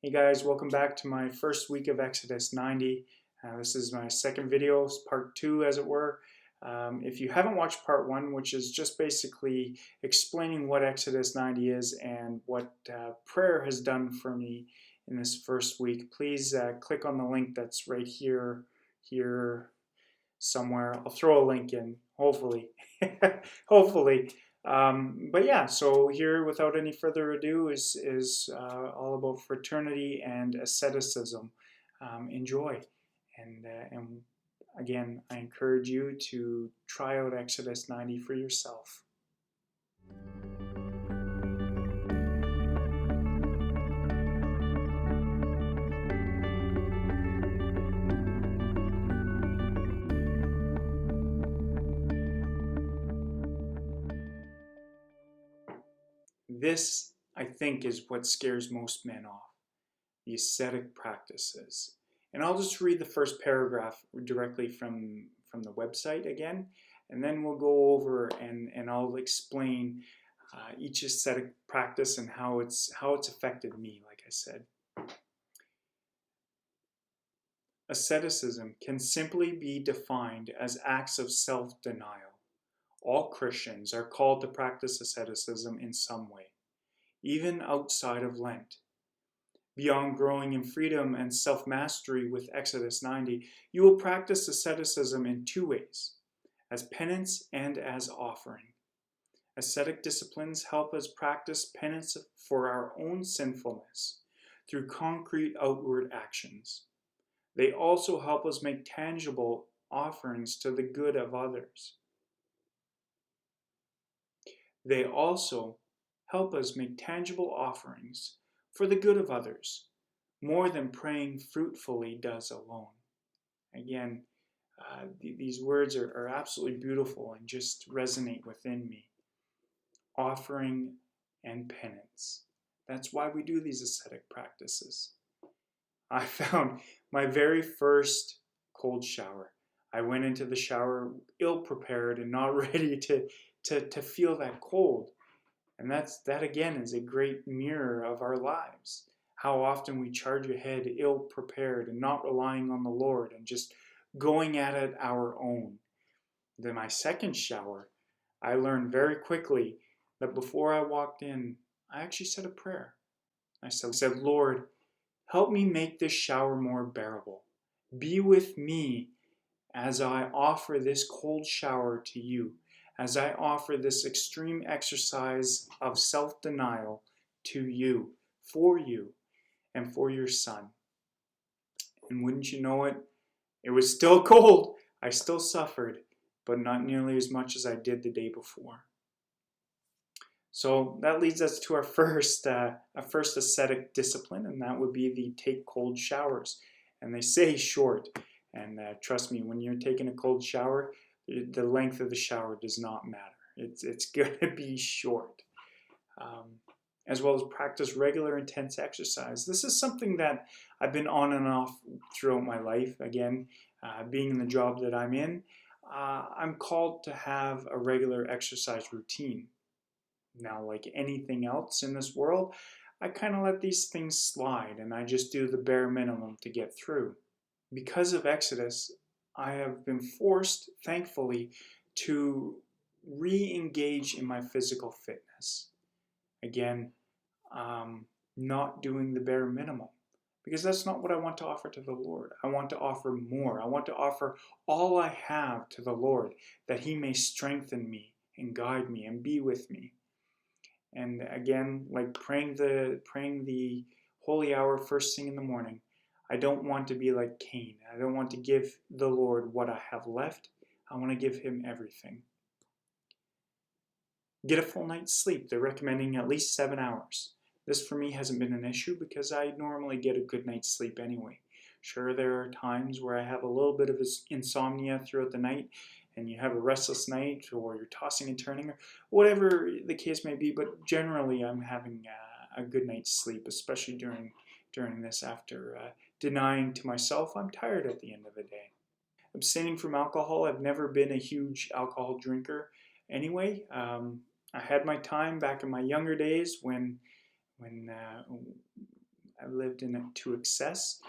Hey guys, welcome back to my first week of Exodus 90. This is my second video, part two as it were. If you haven't watched part one, which is just basically explaining what Exodus 90 is and what prayer has done for me in this first week, please click on the link that's right here somewhere. I'll throw a link in, hopefully. Hopefully. But yeah, so here, without any further ado, is all about fraternity and asceticism. Enjoy, and again, I encourage you to try out Exodus 90 for yourself. This, I think, is what scares most men off, the ascetic practices. And I'll just read the first paragraph directly from the website again, and then we'll go over and I'll explain each ascetic practice and how it's affected me, like I said. Asceticism can simply be defined as acts of self-denial. All Christians are called to practice asceticism in some way, even outside of Lent. Beyond growing in freedom and self-mastery with Exodus 90, you will practice asceticism in two ways, as penance and as offering. Ascetic disciplines help us practice penance for our own sinfulness through concrete outward actions. They also help us make tangible offerings to the good of others. They also help us make tangible offerings for the good of others, more than praying fruitfully does alone. Again, these words are absolutely beautiful and just resonate within me. Offering and penance. That's why we do these ascetic practices. I found my very first cold shower. I went into the shower ill-prepared and not ready to feel that cold. And that again is a great mirror of our lives. How often we charge ahead ill-prepared and not relying on the Lord and just going at it our own. Then my second shower, I learned very quickly that before I walked in, I actually said a prayer. I said, Lord, help me make this shower more bearable. Be with me as I offer this cold shower to you, as I offer this extreme exercise of self-denial to you, and for your son. And wouldn't you know it, it was still cold. I still suffered, but not nearly as much as I did the day before. So that leads us to our first ascetic discipline, and that would be the take cold showers. And they say short, and trust me, when you're taking a cold shower, the length of the shower does not matter. It's going to be short. As well as practice regular intense exercise. This is something that I've been on and off throughout my life. Again, being in the job that I'm in, I'm called to have a regular exercise routine. Now, like anything else in this world, I kind of let these things slide and I just do the bare minimum to get through. Because of Exodus, I have been forced, thankfully, to re-engage in my physical fitness. Again, not doing the bare minimum, because that's not what I want to offer to the Lord. I want to offer more. I want to offer all I have to the Lord, that He may strengthen me and guide me and be with me. And again, like praying the holy hour first thing in the morning, I don't want to be like Cain. I don't want to give the Lord what I have left. I want to give Him everything. Get a full night's sleep. They're recommending at least 7 hours. This for me hasn't been an issue because I normally get a good night's sleep anyway. Sure, there are times where I have a little bit of insomnia throughout the night, and you have a restless night, or you're tossing and turning, or whatever the case may be, but generally I'm having a good night's sleep, especially during this, after denying to myself I'm tired at the end of the day. Abstaining from alcohol, I've never been a huge alcohol drinker anyway. I had my time back in my younger days when I've lived in it to excess.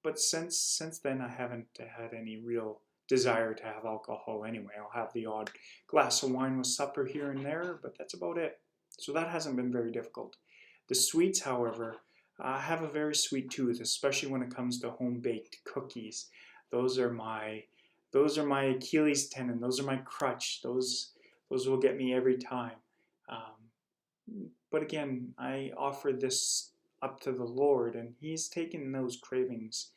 But since then, I haven't had any real desire to have alcohol anyway. I'll have the odd glass of wine with supper here and there, but that's about it. So that hasn't been very difficult. The sweets, however, have a very sweet tooth, especially when it comes to home-baked cookies. Those are my Achilles tendon. Those are my crutch. Those will get me every time. But again, I offer this up to the Lord, and He's taken those cravings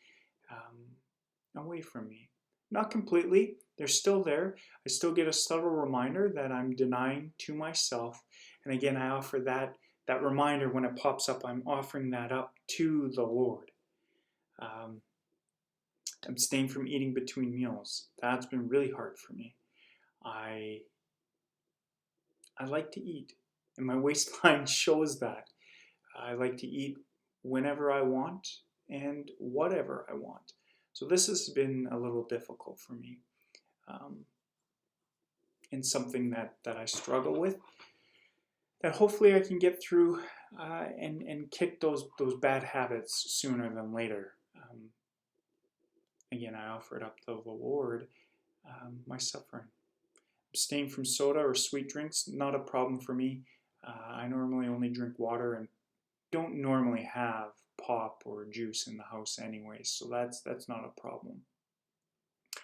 away from me. Not completely. They're still there. I still get a subtle reminder that I'm denying to myself. And again, I offer that reminder when it pops up. I'm offering that up to the Lord. Abstain from eating between meals. That's been really hard for me. I like to eat, and my waistline shows that. I like to eat whenever I want and whatever I want. So this has been a little difficult for me, and something that I struggle with, that hopefully I can get through and kick those bad habits sooner than later. Again, I offer it up to the Lord, my suffering. Abstain from soda or sweet drinks, not a problem for me. I normally only drink water and don't normally have pop or juice in the house anyway, so that's not a problem.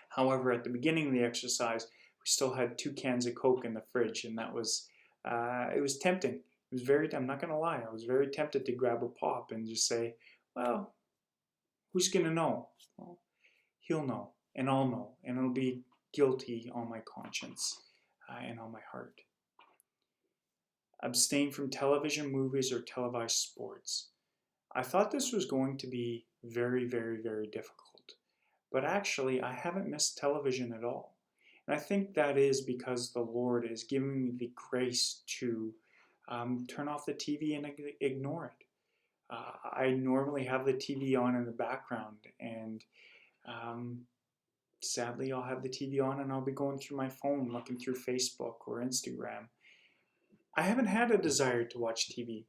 However, at the beginning of the exercise, we still had 2 cans of Coke in the fridge, and that was it was tempting. It was I'm not going to lie, I was very tempted to grab a pop and just say, well, who's going to know? Well, He'll know, and I'll know, and it'll be guilty on my conscience and on my heart. Abstain from television, movies, or televised sports. I thought this was going to be very, very, very difficult, but actually I haven't missed television at all. And I think that is because the Lord is giving me the grace to turn off the TV and ignore it. I normally have the TV on in the background, and sadly I'll have the TV on and I'll be going through my phone, looking through Facebook or Instagram. I haven't had a desire to watch TV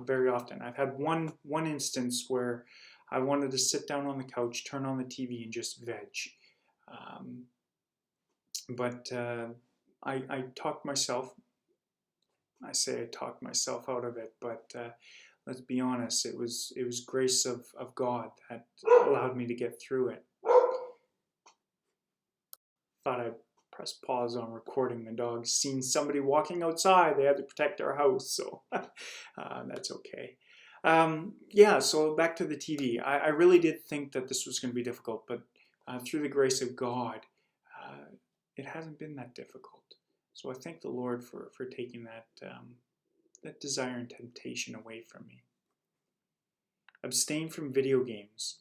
very often. I've had one instance where I wanted to sit down on the couch, turn on the TV, and just veg. But I talked myself, I say I talked myself out of it, but let's be honest, it was grace of God that allowed me to get through it. Thought I'd press pause on recording. The dog's seen somebody walking outside. They had to protect our house, so that's okay. Yeah, so back to the TV. I really did think that this was going to be difficult, but through the grace of God, it hasn't been that difficult. So I thank the Lord for taking that desire and temptation away from me. Abstain from video games.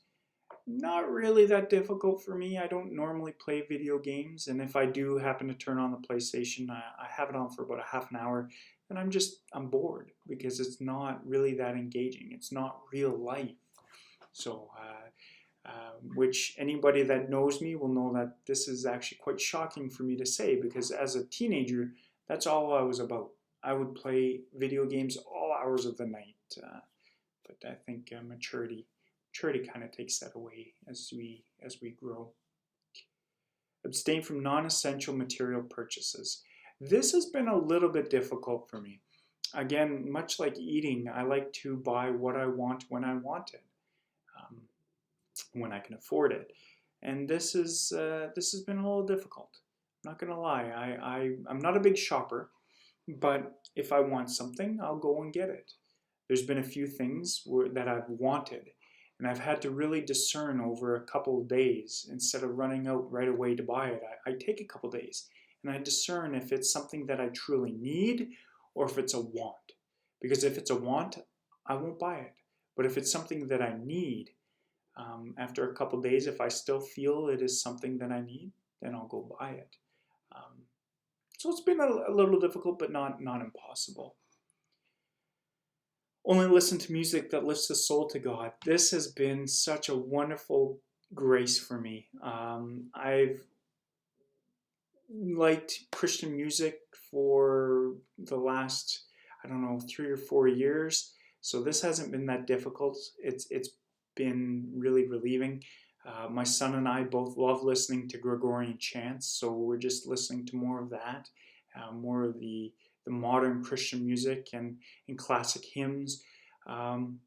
Not really that difficult for me. I don't normally play video games, and if I do happen to turn on the PlayStation, I have it on for about a half an hour, and I'm bored because it's not really that engaging. It's not real life. So, which anybody that knows me will know that this is actually quite shocking for me to say, because as a teenager, that's all I was about. I would play video games all hours of the night, but I think maturity kind of takes that away as we grow. Abstain from non-essential material purchases. This has been a little bit difficult for me. Again, much like eating, I like to buy what I want when I want it, when I can afford it. And this has been a little difficult. I'm not going to lie. I'm not a big shopper, but if I want something, I'll go and get it. There's been a few things that I've wanted, and I've had to really discern over a couple of days. Instead of running out right away to buy it, I take a couple of days and I discern if it's something that I truly need or if it's a want. Because if it's a want, I won't buy it. But if it's something that I need, after a couple of days, if I still feel it is something that I need, then I'll go buy it. So it's been a little difficult, but not impossible. Only listen to music that lifts the soul to God. This has been such a wonderful grace for me. I've liked Christian music for the last, 3 or 4 years. So this hasn't been that difficult. It's been really relieving. My son and I both love listening to Gregorian chants, so we're just listening to more of that, more of the modern Christian music and classic hymns. Um,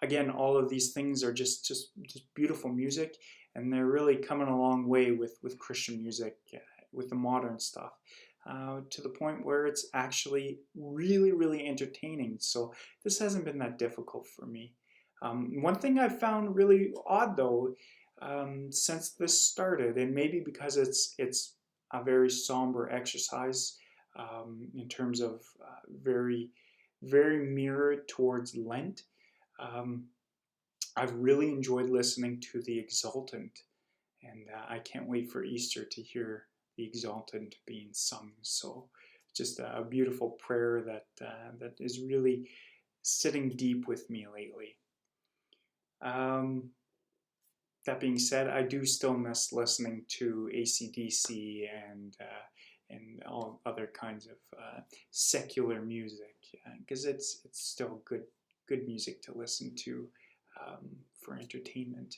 Again, all of these things are just beautiful music, and they're really coming a long way with Christian music, with the modern stuff, to the point where it's actually really entertaining. So this hasn't been that difficult for me. One thing I've found really odd though, since this started, and maybe because it's a very somber exercise, in terms of very mirrored towards Lent. Um, I've really enjoyed listening to the Exultant, and I can't wait for Easter to hear the Exultant being sung. So, just a beautiful prayer that is really sitting deep with me lately. Um, that being said, I do still miss listening to AC/DC and all other kinds of secular music, because it's still good music to listen to, for entertainment.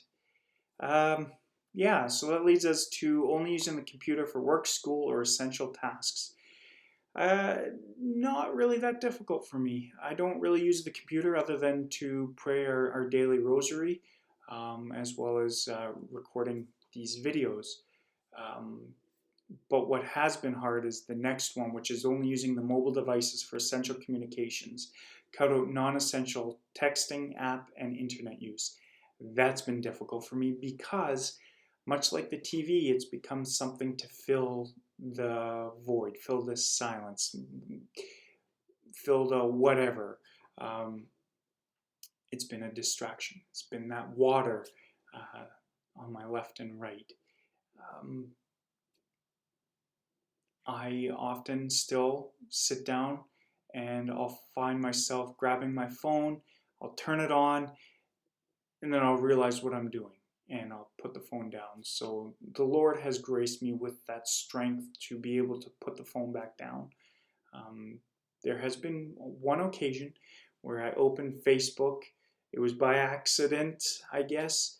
Um, yeah, so that leads us to only using the computer for work, school, or essential tasks. Uh, Not really that difficult for me. I don't really use the computer other than to pray our daily rosary, as well as recording these videos. Um, but what has been hard is the next one, which is only using the mobile devices for essential communications. Cut out non-essential texting, app, and internet use. That's been difficult for me because, much like the TV, it's become something to fill the void, fill the silence, fill the whatever. Um, it's been a distraction. It's been that water on my left and right. Um, I often still sit down and I'll find myself grabbing my phone, I'll turn it on, and then I'll realize what I'm doing and I'll put the phone down. So the Lord has graced me with that strength to be able to put the phone back down. Um, there has been one occasion where I opened Facebook. It was by accident, I guess,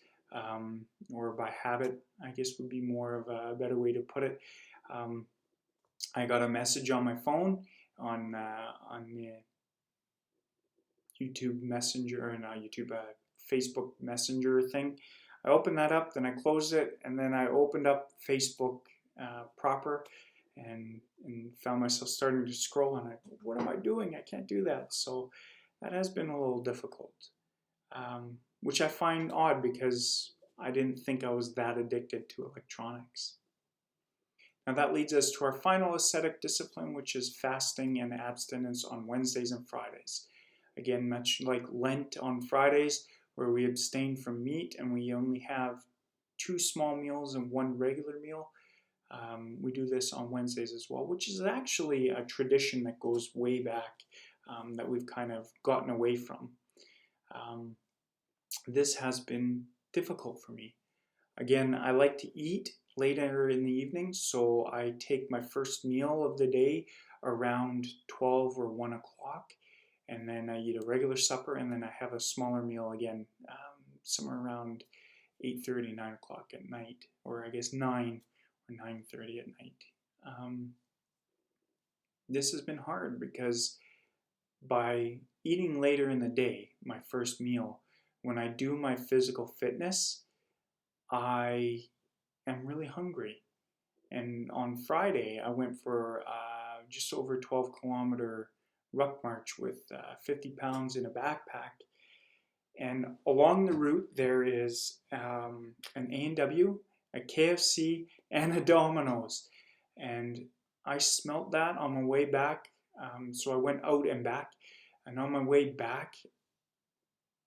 or by habit, I guess would be more of a better way to put it. Um, I got a message on my phone on the YouTube Messenger, or not YouTube, Facebook Messenger thing. I opened that up, then I closed it, and then I opened up Facebook proper, and found myself starting to scroll, and what am I doing? I can't do that. So that has been a little difficult, which I find odd because I didn't think I was that addicted to electronics. Now that leads us to our final ascetic discipline, which is fasting and abstinence on Wednesdays and Fridays. Again, much like Lent on Fridays, where we abstain from meat and we only have 2 small meals and 1 regular meal, we do this on Wednesdays as well, which is actually a tradition that goes way back, that we've kind of gotten away from. This has been difficult for me. Again, I like to eat later in the evening, so I take my first meal of the day around 12 or 1 o'clock, and then I eat a regular supper, and then I have a smaller meal again, somewhere around 8:30, 9 o'clock at night, or I guess 9 or 9:30 at night. This has been hard because by eating later in the day, my first meal, when I do my physical fitness, I am really hungry. And on Friday, I went for just over 12-kilometer ruck march with 50 pounds in a backpack. And along the route, there is an A&W, a KFC, and a Domino's. And I smelt that on my way back. So I went out and back. And on my way back,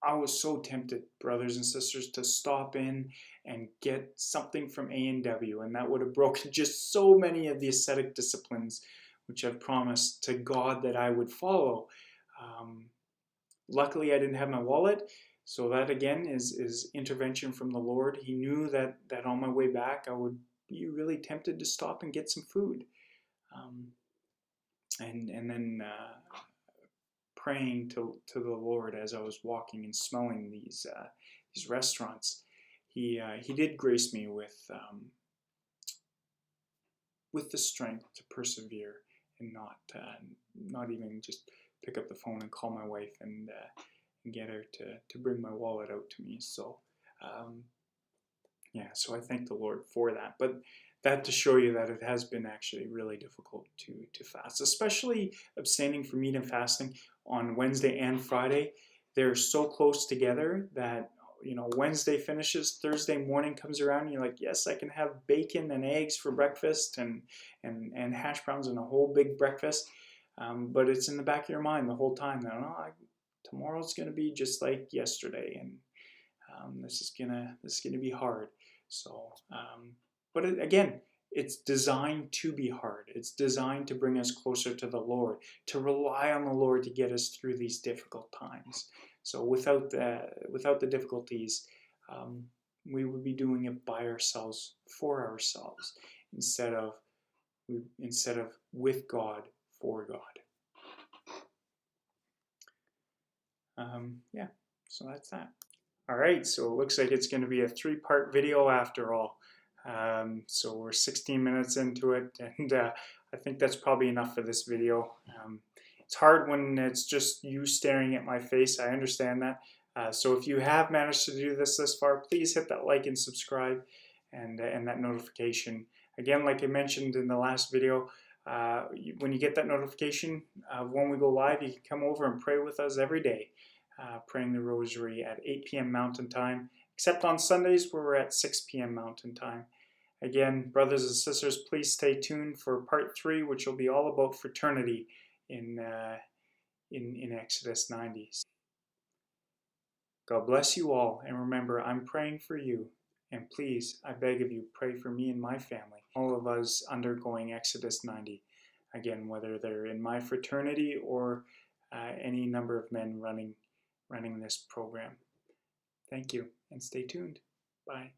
I was so tempted, brothers and sisters, to stop in and get something from A&W, and that would have broken just so many of the ascetic disciplines which I've promised to God that I would follow. Luckily, I didn't have my wallet, so that again is intervention from the Lord. He knew that on my way back I would be really tempted to stop and get some food, and then praying to the Lord as I was walking and smelling these restaurants, He did grace me with the strength to persevere and not even just pick up the phone and call my wife and get her to bring my wallet out to me. So yeah, so I thank the Lord for that. But that to show you that it has been actually really difficult to fast, especially abstaining from meat and fasting on Wednesday and Friday. They're so close together that, you know, Wednesday finishes, Thursday morning comes around, and you're like, yes, I can have bacon and eggs for breakfast and hash browns and a whole big breakfast. But it's in the back of your mind the whole time that, oh, tomorrow's going to be just like yesterday, and this is gonna be hard. So, but again, it's designed to be hard. It's designed to bring us closer to the Lord, to rely on the Lord to get us through these difficult times. So without the difficulties, we would be doing it by ourselves, for ourselves, instead of with God, for God. Yeah, so that's that. All right, so it looks like it's going to be a 3-part video after all. So we're 16 minutes into it, and I think that's probably enough for this video. It's hard when it's just you staring at my face. I understand that. So if you have managed to do this far, please hit that like and subscribe and that notification. Again, like I mentioned in the last video, when you get that notification when we go live, you can come over and pray with us every day. Praying the rosary at 8 p.m. Mountain Time, except on Sundays where we're at 6 p.m. Mountain Time. Again, brothers and sisters, please stay tuned for part 3, which will be all about fraternity in Exodus 90. God bless you all, and remember, I'm praying for you. And please, I beg of you, pray for me and my family, all of us undergoing Exodus 90. Again, whether they're in my fraternity or any number of men running this program. Thank you, and stay tuned. Bye.